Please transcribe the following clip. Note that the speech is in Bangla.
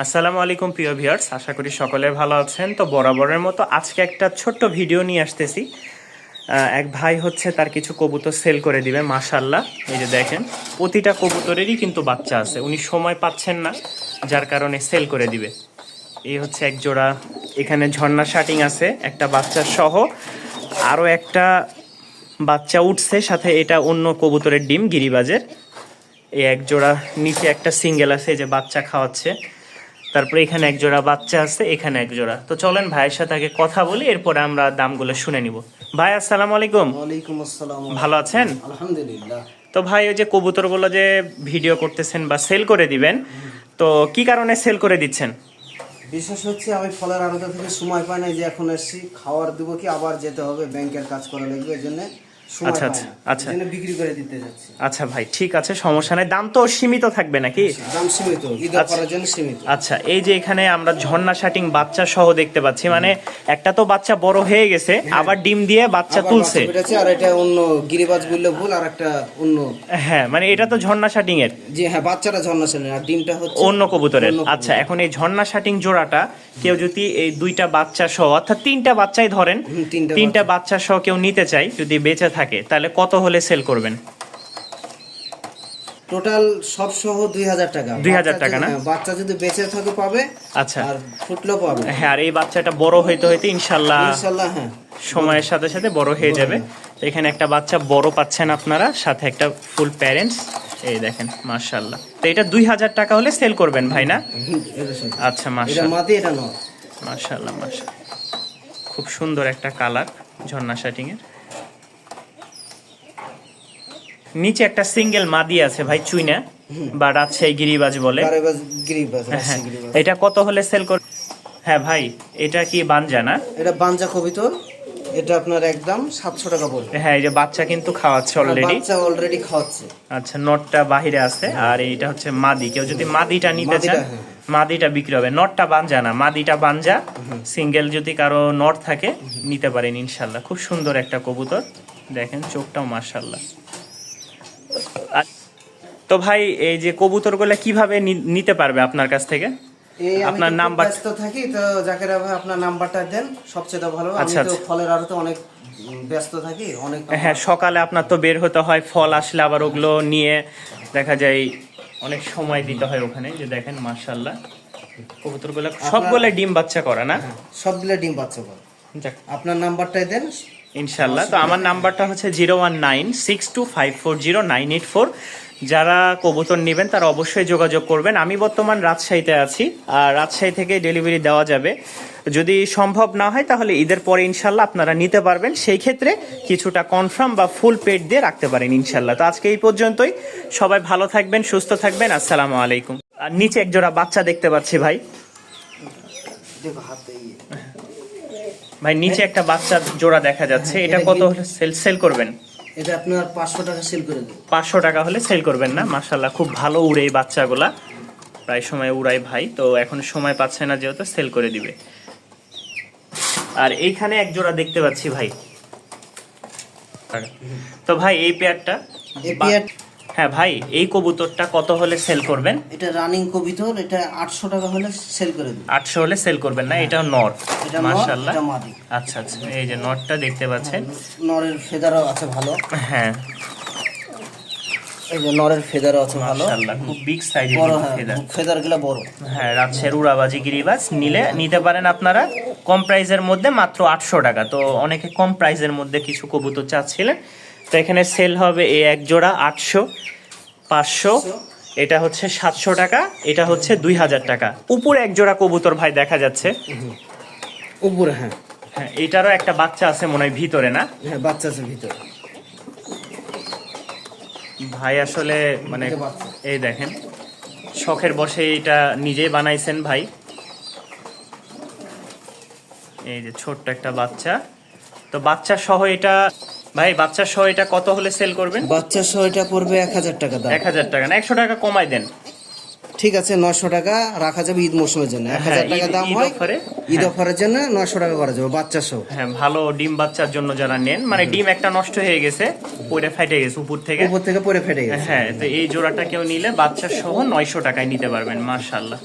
আসসালামু আলাইকুম প্রিয় ভিউয়ার্স, আশা করি সকলে ভালো আছেন। তো বরাবরের মতো আজকে একটা ছোট্ট ভিডিও নিয়ে আসতেছি। এক ভাই হচ্ছে তার কিছু কবুতর সেল করে দিবে। মাশাআল্লাহ, এই যে দেখেন প্রতিটা কবুতরেরই কিন্তু বাচ্চা আছে, উনি সময় পাচ্ছেন না যার কারণে সেল করে দিবে। এই হচ্ছে এক জোড়া, এখানে ঝর্ণা শাটিং আছে একটা বাচ্চা সহ, আরও একটা বাচ্চা উঠছে সাথে, এটা অন্য কবুতরের ডিম গিরিবাজের। এই এক জোড়া, নিচে একটা সিঙ্গেল আছে যে বাচ্চা খাওয়াচ্ছে, তারপরে এখানে এক জোড়া বাচ্চা আছে, এখানে এক জোড়া। তো চলেন ভাইয়ের সাথে আগে কথা বলি, এরপরে আমরা দামগুলো শুনে নিব। ভাই আসসালামু আলাইকুম। ওয়ালাইকুম আসসালাম। ভালো আছেন? আলহামদুলিল্লাহ। তো ভাই, ওই যে কবুতরগুলো যে ভিডিও করতেছেন বা সেল করে দিবেন, তো কি কারণে সেল করে দিচ্ছেন? বিশেষ হচ্ছে আমি ফলের আড়ত থেকে সময় পাই না, যে এখন এসছি খাওয়ার দেবো কি আবার যেতে হবে, ব্যাংকের কাজ করা লাগবে, এই জন্য আচ্ছা আচ্ছা আচ্ছা, বিক্রি করে দিতে যাচ্ছি। আচ্ছা ভাই, ঠিক আছে, সমস্যা নেই। দাম তো সীমিত থাকবে নাকি? দাম সীমিত, ঈদ করার জন্য সীমিত। আচ্ছা, এই যে এখানে আমরা ঝর্ণা শাটিং বাচ্চা সহ দেখতে পাচ্ছি, মানে একটা তো বাচ্চা বড় হয়ে গেছে, আবার ডিম দিয়ে বাচ্চা তুলছে। আর এটা অন্য গিরিবাজ বললে ভুল, আর একটা অন্য। হ্যাঁ, মানে এটা তো ঝর্ণা শাটিং এর। জি হ্যাঁ, বাচ্চাটা ঝর্ণা শাটিং আর ডিমটা হচ্ছে অন্য কবুতরের। আচ্ছা, এখন এই ঝর্ণা শাটিং জোড়াটা কেউ যদি এই দুইটা বাচ্চা সহ, অর্থাৎ তিনটা বাচ্চাই ধরেন, তিনটা বাচ্চা সহ কেউ নিতে চাই, যদি বেঁচে থাকে, তাহলে কত হলে সেল করবেন? টোটাল সব সহ 2000 টাকা। 2000 টাকা না? বাচ্চা যদি বেঁচে থাকে পাবে, আচ্ছা, আর ফুটলেও পাবে। হ্যাঁ, আর এই বাচ্চাটা বড় হইতে হইতে ইনশাল্লাহ হ্যাঁ সময়ের সাথে সাথে বড় হয়ে যাবে। তো এখানে একটা বাচ্চা বড় পাচ্ছেন আপনারা, সাথে একটা ফুল প্যারেন্টস, এই দেখেন মাশাআল্লাহ। তো এটা 2000 টাকা হলে সেল করবেন ভাই না? আচ্ছা, মাশাআল্লাহ, এটা নয়। মাশাআল্লাহ মাশাআল্লাহ, খুব সুন্দর একটা কালার ঝর্ণা শাটিং এর। নিচে একটা সিঙ্গেল মাদি আছে ভাই, চুইনা বা রাজশাহী গিরিবাজ বলে। হ্যাঁ, এটা কত হলে সেল কর? হ্যাঁ ভাই, এটা কি বানজা না? এটা বানজা কবিতর, এটা আপনার একদম 700 টাকা পড়বে। হ্যাঁ, এই যে বাচ্চা কিন্তু খাওয়াচ্ছে অলরেডি। বাচ্চা অলরেডি খাওয়াচ্ছে। আচ্ছা, নটটা বাহিরে আছে, আর এইটা হচ্ছে মাদি। কেউ যদি মাদিটা নিতে চান, মাদিটা বিক্রি হবে। নটটা বানজা না, মাদিটা বানজা। সিঙ্গেল যদি কারো নট থাকে নিতে পারেন ইনশাল্লাহ। খুব সুন্দর একটা কবুতর, দেখেন চোখটাও মাশাআল্লাহ। তো ভাই, এই যে কবুতরগুলো কিভাবে নিতে পারবে আপনার কাছ থেকে? আপনার নাম্বার ব্যস্ত থাকি তো, জাকির ভাই আপনার নাম্বারটা দেন, সবচেয়ে ভালো। আমি তো ফলের আড়তে অনেক ব্যস্ত থাকি, অনেক। হ্যাঁ, সকালে আপনার তো বের হতে হয়, ফল আসলে আবার ওগুলো নিয়ে দেখা যায় অনেক সময় দিতে হয় ওখানে। যে দেখেন মাশাআল্লাহ, কবুতরগুলো সবগুলো ডিম বাচ্চা করা না? সবগুলো ডিম বাচ্চা করে। আপনার নাম্বারটাই দেন ইনশাল্লাহ। তো আমার নাম্বারটা হচ্ছে 01962540984। যারা কবুতর নেবেন তারা অবশ্যই যোগাযোগ করবেন। আমি বর্তমান রাজশাহীতে আছি, আর রাজশাহী থেকে ডেলিভারি দেওয়া যাবে। যদি সম্ভব না হয় তাহলে ঈদের পরে ইনশাল্লাহ আপনারা নিতে পারবেন, সেই ক্ষেত্রে কিছুটা কনফার্ম বা ফুল পেড দিয়ে রাখতে পারেন ইনশাল্লাহ। তো আজকে এই পর্যন্তই, সবাই ভালো থাকবেন, সুস্থ থাকবেন, আসসালামু আলাইকুম। আর নিচে এক জোড়া বাচ্চা দেখতে পাচ্ছি ভাই, ভাই নিচে একটা বাচ্চা জোড়া দেখা যাচ্ছে, এটা কত সেল করবেন? এটা আপনার 500 টাকা সেল করে দেব। 500 টাকা হলে সেল করবেন না? মাশাআল্লাহ, খুব ভালো উড়ে এই বাচ্চাগুলা, প্রায় সময় উড়ায় ভাই। তো এখন সময় পাচ্ছে না যেহেতু, সেল করে দিবে। আর এইখানে এক জোড়া দেখতে পাচ্ছি ভাই। তো ভাই এই পেয়ারটা, হ্যাঁ ভাই, এই কবুতরটা কত হলে সেল করবেন? এটা রানিং কবুতর, এটা 800 টাকা হলে সেল করে দেব। 800 হলে সেল করবেন না? এটা নর, মাশাআল্লাহ। এটা মাদি। আচ্ছা আচ্ছা, এই যে নরটা দেখতে পাচ্ছেন, নরের ফেদারও আছে ভালো। হ্যাঁ, এই যে নরের ফেদারও আছে ভালো, মাশাআল্লাহ, খুব বিগ সাইজের ফেদার। ফেদারগুলো বড়। হ্যাঁ, রাজশাহীর উড়াবাজি গিরিবাজ নিতে পারেন আপনারা কম প্রাইসের মধ্যে, মাত্র 800 টাকা। তো অনেকে কম প্রাইসের মধ্যে কিছু কবুতর চাচ্ছিলেন, তো এখানে সেল হবে এই এক জোড়া 800, 500, এটা হচ্ছে 700 টাকা, এটা হচ্ছে 2000 টাকা। উপরে এক জোড়া কবুতর ভাই দেখা যাচ্ছে উপরে। হ্যাঁ হ্যাঁ, এটারও একটা বাচ্চা আছে মনে হয় ভিতরে না? হ্যাঁ, বাচ্চা আছে ভিতরে ভাই। আসলে মানে এই দেখেন, শখের বসে এটা নিজেই বানাইছেন ভাই। এই যে ছোট্ট একটা বাচ্চা, তো বাচ্চা সহ এটা ভাই, বাচ্চা সহ এটা কত হলে সেল করবেন? বাচ্চা সহ এটা পড়বে 1000 টাকা দাম। 1000 টাকা না, 100 টাকা কমাই দেন। ঠিক আছে, 900 টাকা রাখা যাবে ঈদ মৌসুমের জন্য। 1000 টাকা দাম হয় ঈদ অফারের জন্য, 900 টাকা করা যাবে বাচ্চা সহ। হ্যাঁ, ভালো ডিম বাচ্চার জন্য যারা নেন, মানে ডিম একটা নষ্ট হয়ে গেছে, পড়ে ফেটে গেছে উপর থেকে পড়ে ফেটে গেছে। হ্যাঁ, তো এই জোড়াটা কেউ নিলে বাচ্চা সহ 900 টাকায় নিতে পারবেন, মাশাআল্লাহ।